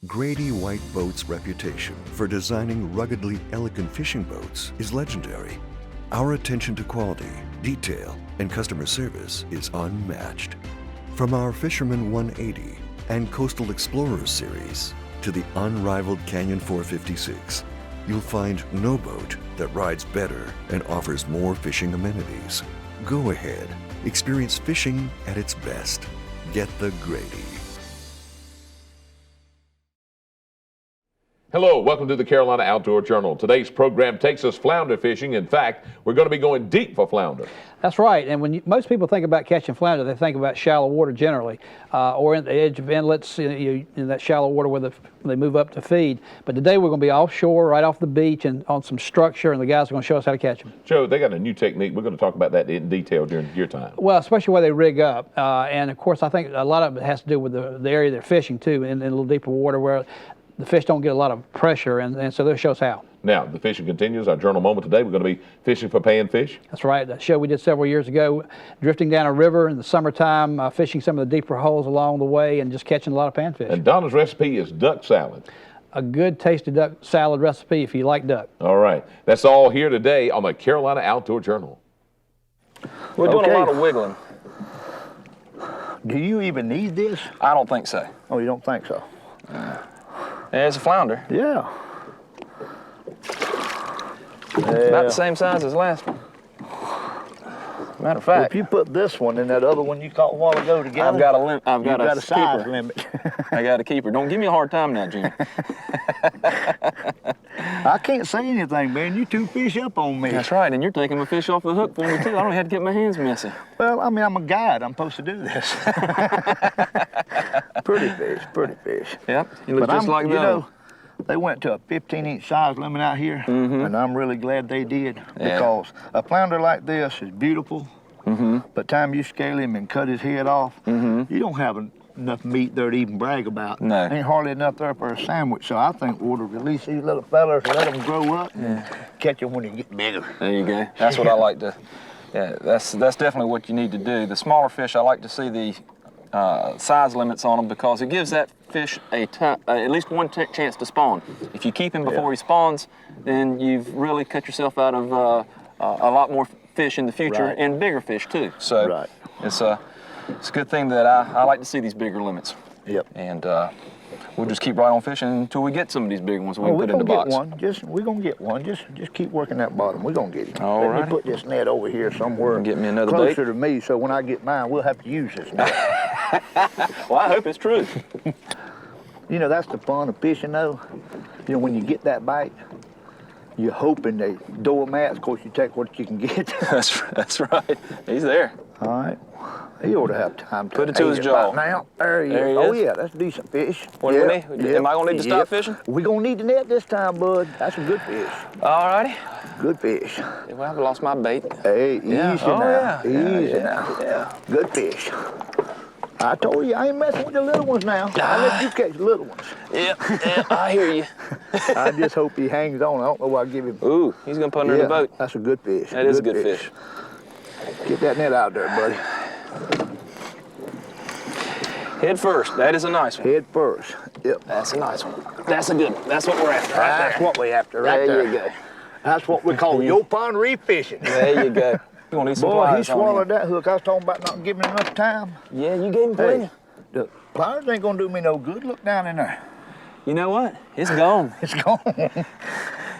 Grady White Boats' reputation for designing ruggedly elegant fishing boats is legendary. Our attention to quality, detail, and customer service is unmatched. From our Fisherman 180 and Coastal Explorers series to the unrivaled Canyon 456, you'll find no boat that rides better and offers more fishing amenities. Go ahead, experience fishing at its best. Get the Grady. Hello, welcome to the Carolina Outdoor Journal. Today's program takes us flounder fishing. In fact, we're going to be going deep for flounder. That's right, and when most people think about catching flounder, they think about shallow water generally, or at the edge of inlets, in that shallow water where they move up to feed. But today we're going to be offshore, right off the beach, and on some structure, and the guys are going to show us how to catch them. Joe, they got a new technique. We're going to talk about that in detail during your time. Well, especially where they rig up, and of course I think a lot of it has to do with the area they're fishing too, in a little deeper water where the fish don't get a lot of pressure, and so they'll show us how. Now, the fishing continues. Our journal moment today, we're going to be fishing for panfish. That's right. The show we did several years ago, drifting down a river in the summertime, fishing some of the deeper holes along the way, and just catching a lot of panfish. And Donna's recipe is duck salad. A good, tasty duck salad recipe if you like duck. All right. That's all here today on the Carolina Outdoor Journal. We're doing a lot of wiggling. Do you even need this? I don't think so. Oh, you don't think so? There's a flounder. Yeah. About the same size as last one. Matter of Well, fact, if you put this one and that other one you caught a while ago together, I've got a size keeper. limit. I got a keeper. Don't give me a hard time now, Jimmy. I can't say anything, man. You two fish up on me. That's right, and you're taking my fish off the hook for me too. I don't have to get my hands messy. Well, I mean, I'm a guide. I'm supposed to do this. Pretty fish. Yep, you look But just like you those. know, they went to a 15-inch size limit out here, and I'm really glad they did, because a flounder like this is beautiful, but time you scale him and cut his head off, you don't have enough meat there to even brag about. No. Ain't hardly enough there for a sandwich, so I think we ought to release these little fellas, let them grow up, and catch them when they get bigger. There you go. That's what I like to. Yeah, that's definitely what you need to do. The smaller fish, I like to see the size limits on them, because it gives that fish at least one chance to spawn. If you keep him before he spawns, then you've really cut yourself out of a lot more fish in the future, and bigger fish too. So it's a good thing that I like to see these bigger limits. Yep. And we'll just keep right on fishing until we get some of these big ones we can put in the box. We're gonna get one. Just keep working that bottom. We're gonna get him. All Let right. me put this net over here somewhere. Get me another closer bait. to me, so when I get mine, we'll have to use this net. Well, I hope it's true. You know, that's the fun of fishing, though. You know, when you get that bite, you're hoping they doormats. Of course, you take what you can get. That's right. He's there. All right. He ought to have time to Put it to his jaw. now. There he There is. he Oh, is. yeah, that's a decent fish. What do we need? Am I gonna need to stop fishing? We're gonna need the net this time, bud. That's a good fish. All righty. Good fish. Well, I've lost my bait. Hey, easy Yeah. now. Oh, Easy now. Yeah. Good fish. I told you, I ain't messing with the little ones now. I let you catch the little ones. Yeah, I hear you. I just hope he hangs on. I don't know what I'll give him. Ooh, he's gonna put under the boat. That's a good fish. That is a good fish. Get that net out there, buddy. Head first. That is a nice one. Head first. Yep. That's a nice one. That's a good one. That's what we're after. That's what we after right there. There you go. That's what we call your pond reef fishing. There you go. You're gonna need some Boy, he pliers on swallowed him. that hook. I was talking about not giving him enough time. Yeah, you gave him plenty. Hey, the pliers ain't gonna do me no good. Look down in there. You know what? It's gone. It's gone.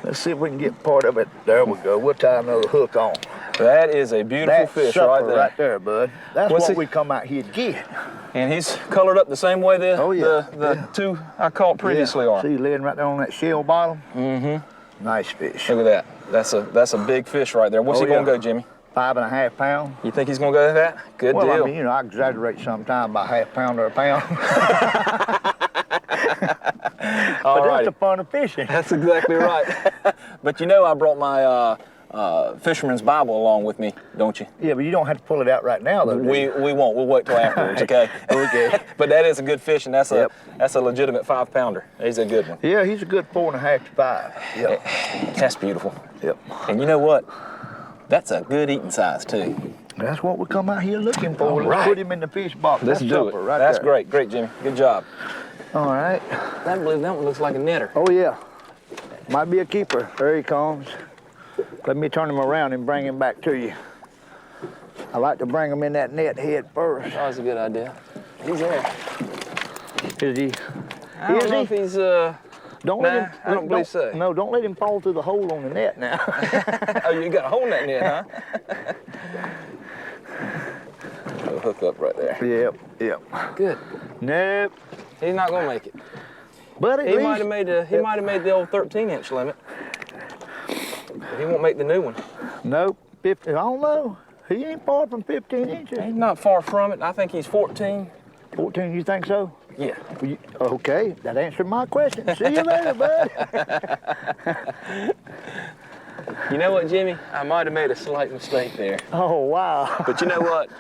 Let's see if we can get part of it. There we go. We'll tie another hook on. That is a beautiful That fish sucker right there. bud. That's What's what he- we come out here to get. And he's colored up the same way the two I caught previously are. See, laying right there on that shell bottom. Nice fish. Look at that. That's a big fish right there. What's he gonna go, Jimmy? 5.5 pounds. You think he's gonna go that? Good Well, deal. I mean, you know, I exaggerate sometimes by half pound or a pound. But that's the fun of fishing. That's exactly right. But you know, I brought my Fisherman's Bible along with me, don't you? Yeah, but you don't have to pull it out right now, though. do you? We won't. We'll wait till afterwards, okay? Okay. But that is a good fish, and that's a legitimate 5-pounder. He's a good one. Yeah, he's a good 4.5 to 5. Yep. That's beautiful. Yep. And you know what? That's a good eating size too. That's what we come out here looking for. All Let's right. put him in the fish box. Let's That's do supper it. right That's there. great. Great, Jimmy. Good job. All right. I believe that one looks like a netter. Oh, yeah. Might be a keeper. There he comes. Let me turn him around and bring him back to you. I like to bring him in that net head first. Oh, that's a good idea. He's there. Is he? I don't Is know he? if he's, Don't nah, let him. I don't believe so. No, don't let him fall through the hole on the net now. Oh, you got a hole in that net, huh? Little hook up right there. Yep, yep. Good. Nope. He's not gonna make it. But at He least, might have made the old 13-inch limit. But he won't make the new one. Nope. 50, I don't know. He ain't far from 15 inches. He's not far from it. I think he's 14. 14, you think so? Yeah. Okay, that answered my question. See you later, bud. You know what, Jimmy? I might have made a slight mistake there. Oh, wow. But you know what?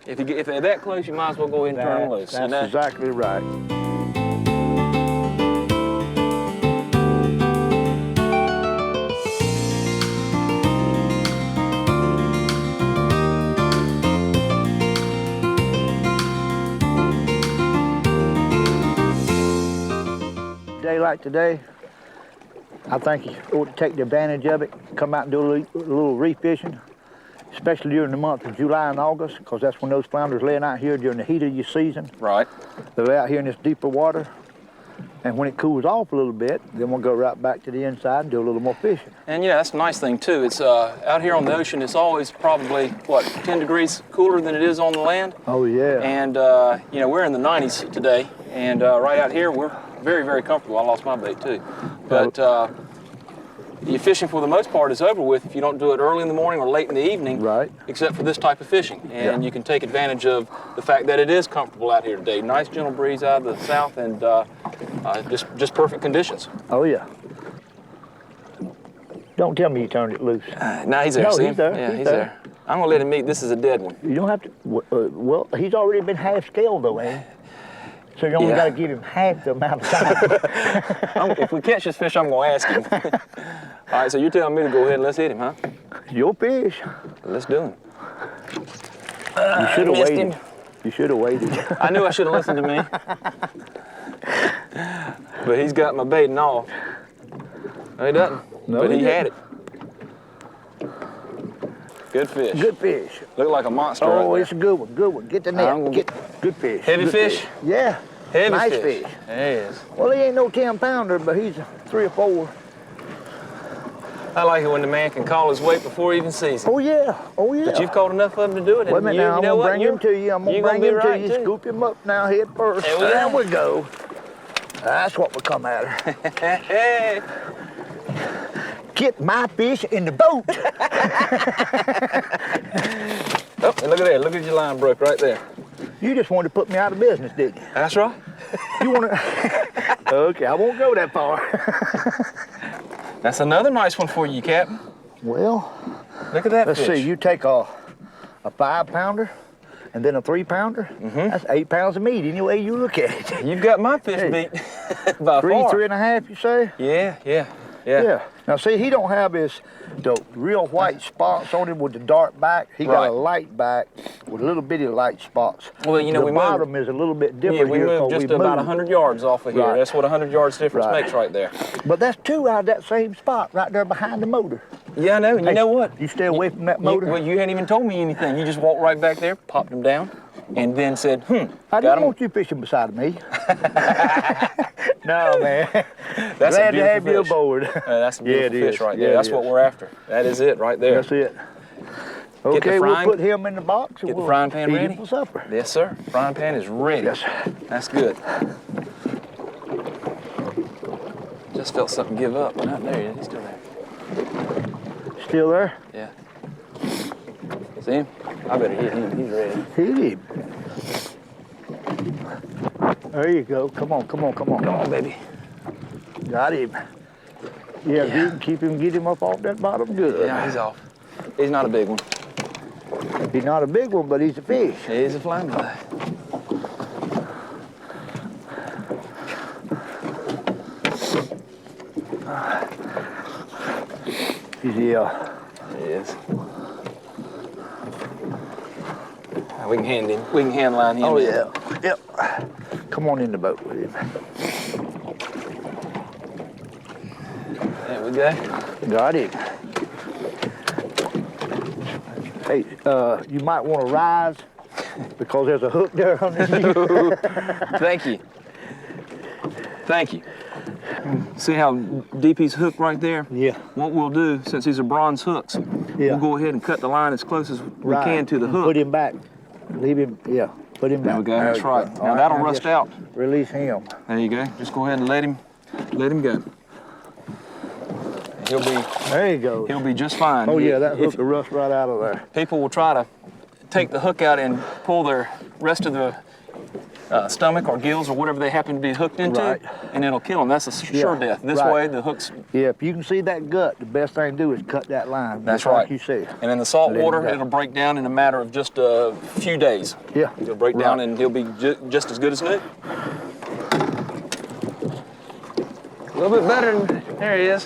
If they're that close, you might as well go ahead and turn them loose. That's you know? exactly right. Day like today, I think you ought to take the advantage of it, come out and do a little reef fishing, especially during the month of July and August, because that's when those flounders laying out here during the heat of your season. Right. They lay out here in this deeper water, and when it cools off a little bit, then we'll go right back to the inside and do a little more fishing. And yeah, that's the nice thing too. It's out here on the ocean, it's always probably, what, 10 degrees cooler than it is on the land. Oh, yeah. And, you know, we're in the 90s today, and right out here, we're very, very comfortable. I lost my bait too. But your fishing for the most part is over with if you don't do it early in the morning or late in the evening. Right. Except for this type of fishing. And you can take advantage of the fact that it is comfortable out here today. Nice gentle breeze out of the south and just perfect conditions. Oh, yeah. Don't tell me you turned it loose. Now he's there, No, see he's him? there, Yeah, he's he's there. there. I'm gonna let him eat. This is a dead one. You don't have to, well, he's already been half scaled though, eh? So you only Yeah. got to give him half the amount of time. If we catch this fish, I'm gonna ask him. All right, so you're telling me to go ahead and let's hit him, huh? Your fish. Let's do him. You should have missed waited. him. You should have waited. I knew I should have listened to me. But he's got my bait and all. No, he doesn't. No, but he he had it. didn't. Good fish. Good fish. Look like a monster Oh, right there. it's a good one. Good one. Get the I'm net. gonna Get good fish. Heavy Good fish? Yeah. Heavy nice fish. There he is. Well, he ain't no 10-pounder, but he's a 3 or 4. I like it when the man can call his weight before he even sees it. Oh yeah. Oh yeah. But you've caught enough of them to do it. Wait a and minute you now. I'm know gonna what? bring him to you. I'm gonna you're bring be him to right, you. too. Scoop him up now, head first. There we go. go. That's what we come at her. Hey. Get my fish in the boat. Oh, and look at there. Look at your line broke right there. You just wanted to put me out of business, didn't you? That's right. You want to? Okay, I won't go that far. That's another nice one for you, Captain. Well, Look at that let's fish. see. You take a 5-pounder and then a 3-pounder. That's 8 pounds of meat any way you look at it. You've got my fish Hey. beat by Three, far. 3.5, you say? Yeah. Yeah. Now see, he don't have the real white spots on him with the dark back. He got Right. a light back with little bitty light spots. Well, you know, the we moved- bottom is a little bit Yeah, different we here. moved 'cause just we about moved. 100 yards off of here. Right. That's what 100 yards difference Right. makes right there. But that's 2 out of that same spot right there behind the motor. Yeah, I know. And you know what? You stay away from that motor. Well, you hadn't even told me anything. You just walked right back there, popped them down, and then said, I got didn't 'em. want you fishing beside me. No, man. That's Glad a to have beautiful you fish. aboard. That's a Yeah, beautiful it fish is. right Yeah, there. it That's what is. we're after. That is it right there. That's it. the Okay, we'll frying- put him in the box and get the we'll frying pan feed ready? him for supper. Yes, sir. Frying pan is ready. Yes. That's good. Just felt something give up. Not there yet. He's still there. Still there? Yeah. See him? I better hit him. He's ready. Hit him. There you go. Come on. Come on, baby. Got him. Yeah, if you can keep him, get him up off that bottom, good. Yeah, he's off. He's not a big one. He's not a big one, but he's a fish. He's a flounder. Yeah. He is. We can hand line him. Oh, in. yeah. Yep. Come on in the boat with him. There we go. Got him. Hey, you might want to rise because there's a hook there underneath. Thank you. Thank you. See how deep he's hooked right there? Yeah. What we'll do, since these are bronze hooks, Yeah. we'll go ahead and cut the line as close as we Right. can to the hook. Put him back. Leave him, yeah. Put him back. There we go, that's you go. right. All Now that'll now rust just out. Release him. There you go. Just go ahead and let him go. There you go. He'll be just fine. Oh, yeah, that If hook will rust right out of there. people will try to take the hook out and pull their rest of the stomach or gills or whatever they happen to be hooked into, Right. and it'll kill them. That's a sure Yeah, death. This right. way, the hook's. Yeah, if you can see that gut, the best thing to do is cut that line. That's just right. Like you said. And in the salt Let him water, go. it'll break down in a matter of just a few days. Yeah. He'll break down Right. and he'll be just as good as new. A little bit better than, there he is.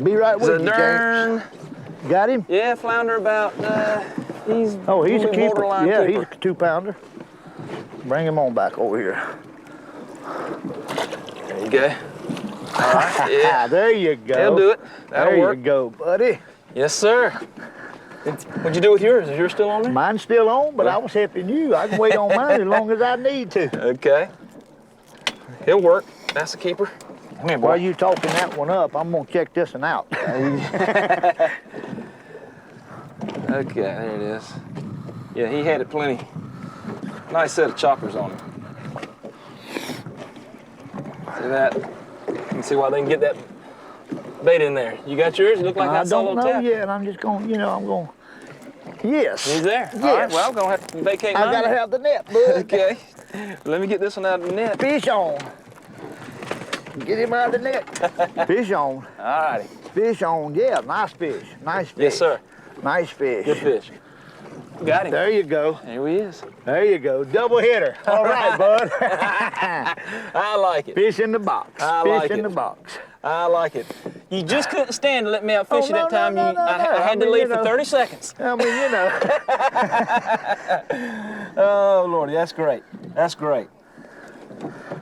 Be right He's with a you, James. darn, Got him? yeah, flounder about, he's Oh, he's a probably keeper. borderline Yeah, keeper. he's a 2-pounder. Bring him on back over here. There you go. All right, yeah. There you go. He'll do it. That'll there work. you go, buddy. Yes, sir. What'd you do with yours? Is yours still on there? Mine's still on, but I was helping you. I can wait on mine as long as I need to. Okay. He'll work. That's a keeper. Come here, boy. While you talking that one up, I'm gonna check this one out. Okay, there it is. Yeah, he had it plenty. Nice set of choppers on him. See that? You can see why they can get that bait in there. You got yours? You look like I that's a don't little know tap. yet. I'm just gonna, I'm gonna. Yes. He's there. Yes. All right, well, I'm going to have to vacate I mine. gotta have the net, bud. Okay. Let me get this one out of the net. Fish on. Get him out of the net. Fish on. All righty. Fish on. Yeah, nice fish. Nice fish. Yes, sir. Nice fish. Good fish. Got him. There you go. There he is. There you go. Double hitter. All right, bud. I like it. Fish in the box. I Fish like in it. the box. I like it. You just couldn't stand to let me out fish Oh, no, that time. no, no, I no. had to I mean, leave for 30 seconds. I mean, Oh, Lordy, that's great. That's great.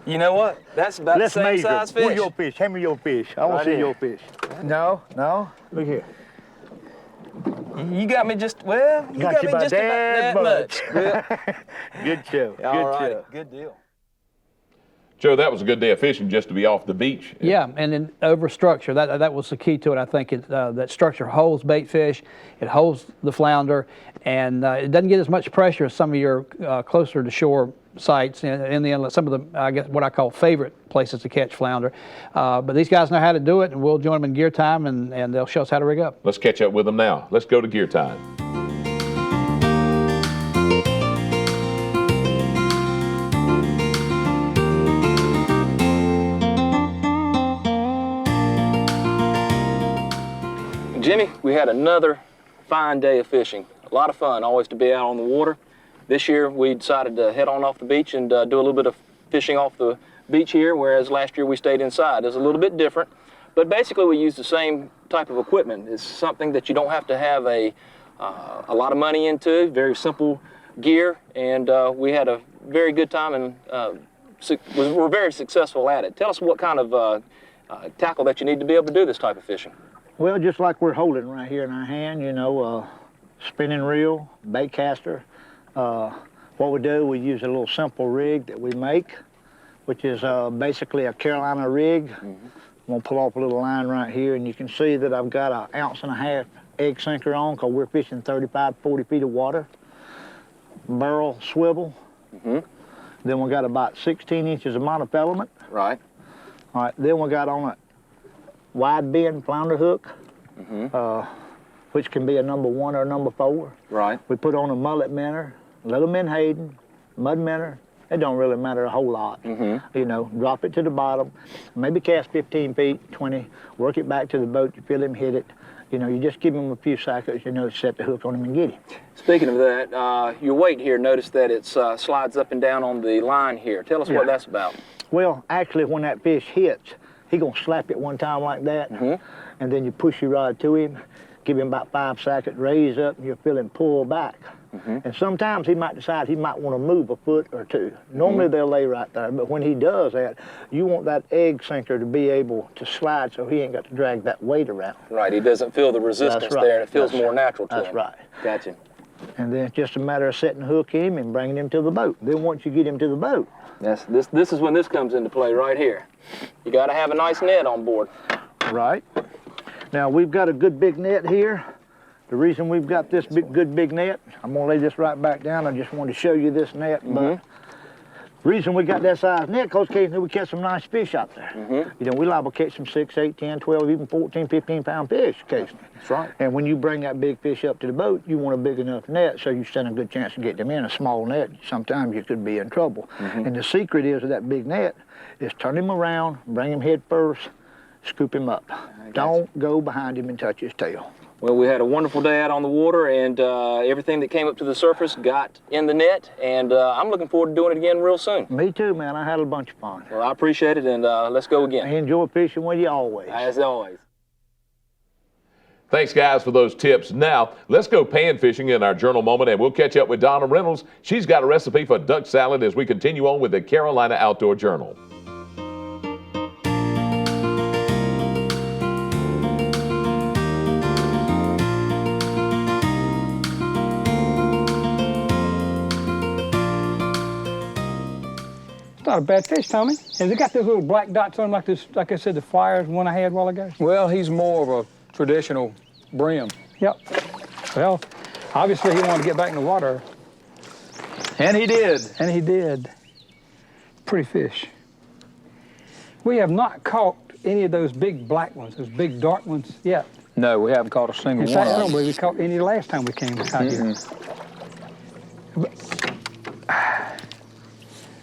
You know what? That's about Let's the same measure. size Where's fish. your fish? Hand me your fish. I want Right to see here. your fish. No, no. Look here. You got me just, well, you got me about just about that much. Well, Good show. all Good right, show. good deal. Joe, that was a good day of fishing just to be off the beach. Yeah, and then over structure, that was the key to it. I think that structure holds bait fish, it holds the flounder, and it doesn't get as much pressure as some of your closer to shore sites in the inlet, some of the, I guess, what I call favorite places to catch flounder. But these guys know how to do it, and we'll join them in gear time, and they'll show us how to rig up. Let's catch up with them now. Let's go to gear time. Jimmy, we had another fine day of fishing. A lot of fun, always to be out on the water. This year we decided to head on off the beach and do a little bit of fishing off the beach here, whereas last year we stayed inside. It's a little bit different, but basically we use the same type of equipment. It's something that you don't have to have a lot of money into, very simple gear, and we had a very good time and we're very successful at it. Tell us what kind of tackle that you need to be able to do this type of fishing. Well, just like we're holding right here in our hand, spinning reel, bait caster. What we do, we use a little simple rig that we make, which is basically a Carolina rig. I'm gonna pull off a little line right here, and you can see that I've got an 1.5 ounce egg sinker on, because we're fishing 35, 40 feet of water. Barrel swivel. Then we got about 16 inches of monofilament. Right. All right, then we got on a wide bend flounder hook, which can be a number 1 or a number 4. Right. We put on a mullet minnow, little menhaden, mud minnow. It don't really matter a whole lot. Drop it to the bottom, maybe cast 15 feet, 20, work it back to the boat, you feel him hit it. You just give him a few seconds, set the hook on him and get him. Speaking of that, your weight here, notice that it slides up and down on the line here. Tell us what that's about. Well, actually, when that fish hits, he gonna slap it one time like that, and then you push your rod to him, give him about 5 seconds, raise up, and you'll feel him pull back. And sometimes he might decide he might want to move a foot or two. Normally they'll lay right there, but when he does that, you want that egg sinker to be able to slide so he ain't got to drag that weight around. Right, he doesn't feel the resistance there, and it feels more natural to him. That's right. Gotcha. And then it's just a matter of setting the hook in him and bringing him to the boat. Then once you get him to the boat. This is when this comes into play right here. You got to have a nice net on board. Right. Now we've got a good big net here. The reason we've got this good big net, I'm gonna lay this right back down. I just wanted to show you this net, but the reason we got that size net, because occasionally we catch some nice fish out there. You know, we liable to catch some 6, 8, 10, 12, even 14, 15 pound fish occasionally. That's right. And when you bring that big fish up to the boat, you want a big enough net so you stand a good chance to get them in. A small net, sometimes you could be in trouble. And the secret is of that big net is turn him around, bring him head first, scoop him up. Don't go behind him and touch his tail. Well, we had a wonderful day out on the water, and everything that came up to the surface got in the net, and I'm looking forward to doing it again real soon. Me too, man. I had a bunch of fun. Well, I appreciate it, and let's go again. I enjoy fishing with you always. As always. Thanks, guys, for those tips. Now, let's go pan fishing in our journal moment, and we'll catch up with Donna Reynolds. She's got a recipe for duck salad as we continue on with the Carolina Outdoor Journal. It's not a bad fish, Tommy. Has it got those little black dots on them like I said, the flyers one I had a while ago? Well, he's more of a traditional brim. Yep. Well, obviously he wanted to get back in the water. And he did. And he did. Pretty fish. We have not caught any of those big black ones, those big dark ones yet. No, we haven't caught a single In one fact, I of don't them. believe we caught any last time we came out here.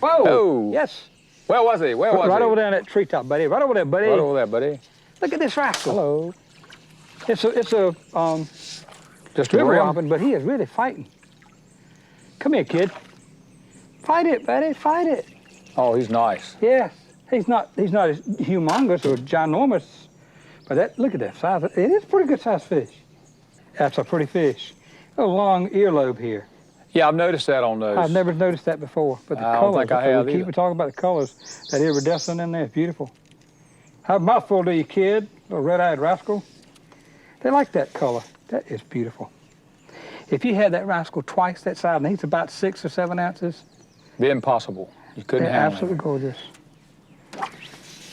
Whoa! Oh. Yes. Where was he? Where was he? Right over there in that treetop, buddy. Right over there, buddy. Right over there, buddy. Look at this rascal. Hello. It's a Just a river brim? robin, but he is really fighting. Come here, kid. Fight it, buddy. Fight it. Oh, he's nice. Yes. He's not as humongous or ginormous, but look at that size. It is a pretty good sized fish. That's a pretty fish. A long earlobe here. Yeah, I've noticed that on those. I've never noticed that before, but the I don't colors. think I have we either. keep talking about the colors. That iridescent in there is beautiful. Have a mouthful to you, kid. Little red-eyed rascal. They like that color. That is beautiful. If you had that rascal twice that size, and he's about 6 or 7 ounces. Be impossible. You couldn't They're handle absolutely him. gorgeous.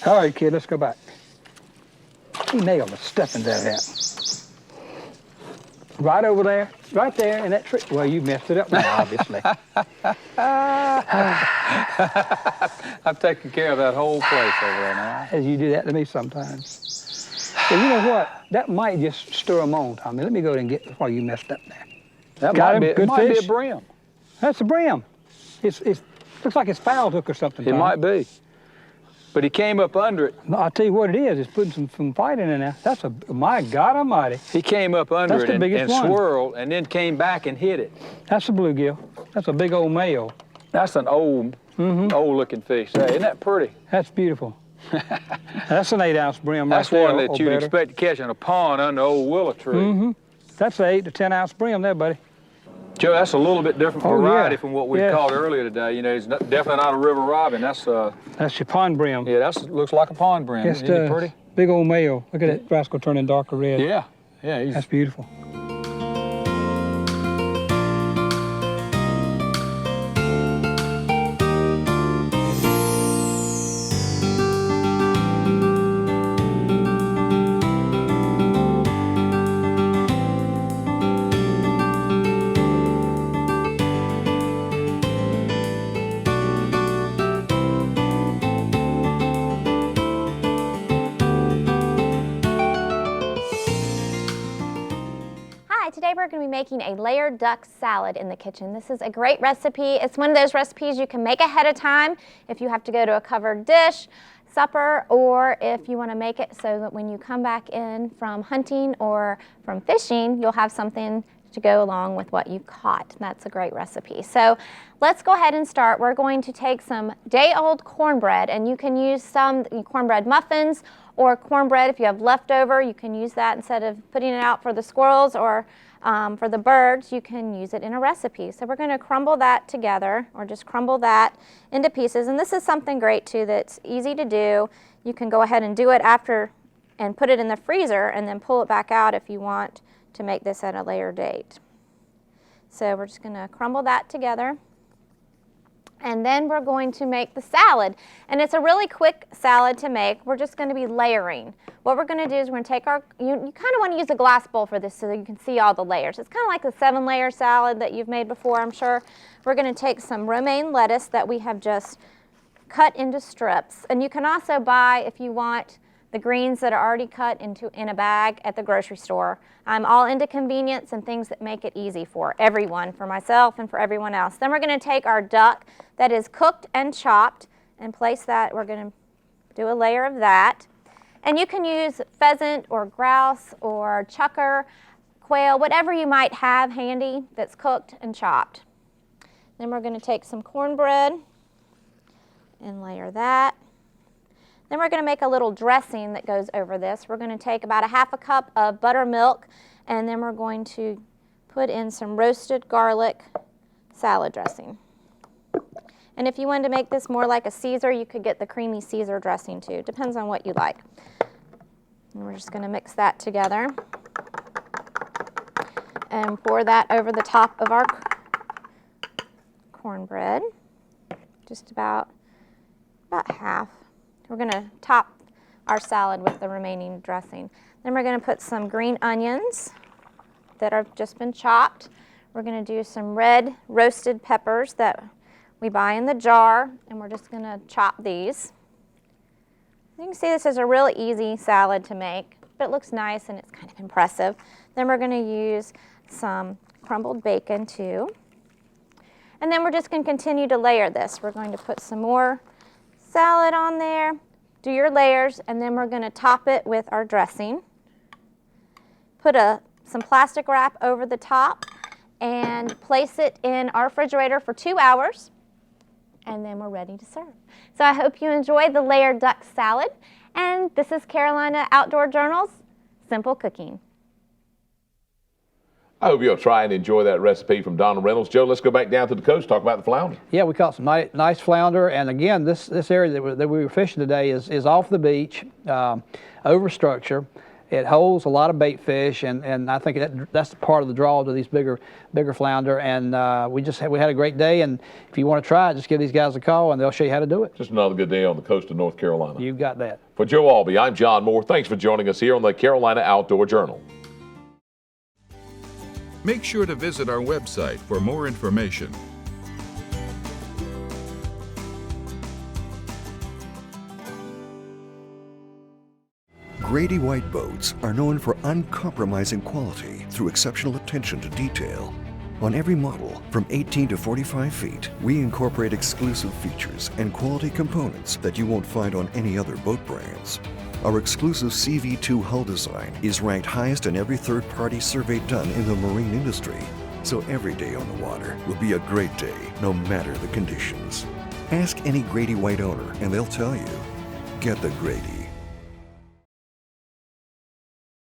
All right, kid, let's go back. He nailed it, stepping that out. Right over there, right there in that tree. Well, you messed it up now, obviously. I've taken care of that whole place over there now. As you do that to me sometimes. But you know what? That might just stir them on, Tommy. Let me go and get before you messed up there. That Got might him? be, Good it might be fish? a brim. That's a brim. It looks like it's foul hook or something. It Tommy. might be. But he came up under it. No, I'll tell you what it is. It's putting some fight in there. That's my God Almighty. He came up under That's it the and biggest one. swirled and then came back and hit it. That's a bluegill. That's a big old male. That's an old looking fish. Hey, isn't that pretty? That's beautiful. That's an 8-ounce brim That's right there. one that or you'd better. expect to catch in a pond under an old willow tree. That's an 8 to 10-ounce brim there, buddy. Joe, that's a little bit different Oh, variety yeah. from what we Yeah. caught earlier today. You know, it's definitely not a river robin. That's That's your pond brim. yeah, looks like a pond brim. Yes, Isn't it does. pretty? Big old male. Look at that rascal turning darker red. Yeah, yeah. He's, That's beautiful. Hi, today we're going to be making a layered duck salad in the kitchen. This is a great recipe. It's one of those recipes you can make ahead of time if you have to go to a covered dish, supper, or if you want to make it so that when you come back in from hunting or from fishing, you'll have something to go along with what you caught. That's a great recipe. So let's go ahead and start. We're going to take some day-old cornbread, and you can use some cornbread muffins or cornbread if you have leftover. You can use that instead of putting it out for the squirrels or For the birds, you can use it in a recipe. So we're going to crumble that together, or just crumble that into pieces. And this is something great too that's easy to do. You can go ahead and do it after and put it in the freezer and then pull it back out if you want to make this at a later date. So we're just going to crumble that together. And then we're going to make the salad. And it's a really quick salad to make. We're just going to be layering. What we're going to do is we're going to take our, you kind of want to use a glass bowl for this so that you can see all the layers. It's kind of like the 7-layer salad that you've made before, I'm sure. We're going to take some romaine lettuce that we have just cut into strips. And you can also buy, if you want, the greens that are already cut in a bag at the grocery store. I'm all into convenience and things that make it easy for everyone, for myself and for everyone else. Then we're going to take our duck that is cooked and chopped and place that. We're going to do a layer of that. And you can use pheasant or grouse or chucker, quail, whatever you might have handy that's cooked and chopped. Then we're going to take some cornbread and layer that. Then we're going to make a little dressing that goes over this. We're going to take about a half a cup of buttermilk, and then we're going to put in some roasted garlic salad dressing. And if you wanted to make this more like a Caesar, you could get the creamy Caesar dressing too. Depends on what you like. And we're just going to mix that together and pour that over the top of our cornbread. Just about half. We're going to top our salad with the remaining dressing. Then we're going to put some green onions that have just been chopped. We're going to do some red roasted peppers that we buy in the jar, and we're just going to chop these. You can see this is a really easy salad to make, but it looks nice and it's kind of impressive. Then we're going to use some crumbled bacon too. And then we're just going to continue to layer this. We're going to put some more salad on there, do your layers, and then we're going to top it with our dressing. Put some plastic wrap over the top and place it in our refrigerator for 2 hours, and then we're ready to serve. So I hope you enjoyed the layered duck salad, and this is Carolina Outdoor Journal's Simple Cooking. I hope you'll try and enjoy that recipe from Donna Reynolds. Joe, let's go back down to the coast, talk about the flounder. Yeah, we caught some nice flounder, and again, this area that we were fishing today is off the beach, over structure. It holds a lot of bait fish, and I think that's part of the draw to these bigger flounder. And we had a great day. And if you want to try it, just give these guys a call, and they'll show you how to do it. Just another good day on the coast of North Carolina. You've got that. For Joe Albee, I'm John Moore. Thanks for joining us here on the Carolina Outdoor Journal. Make sure to visit our website for more information. Grady White boats are known for uncompromising quality through exceptional attention to detail. On every model, from 18 to 45 feet, we incorporate exclusive features and quality components that you won't find on any other boat brands. Our exclusive CV2 hull design is ranked highest in every third-party survey done in the marine industry. So every day on the water will be a great day, no matter the conditions. Ask any Grady White owner and they'll tell you, get the Grady.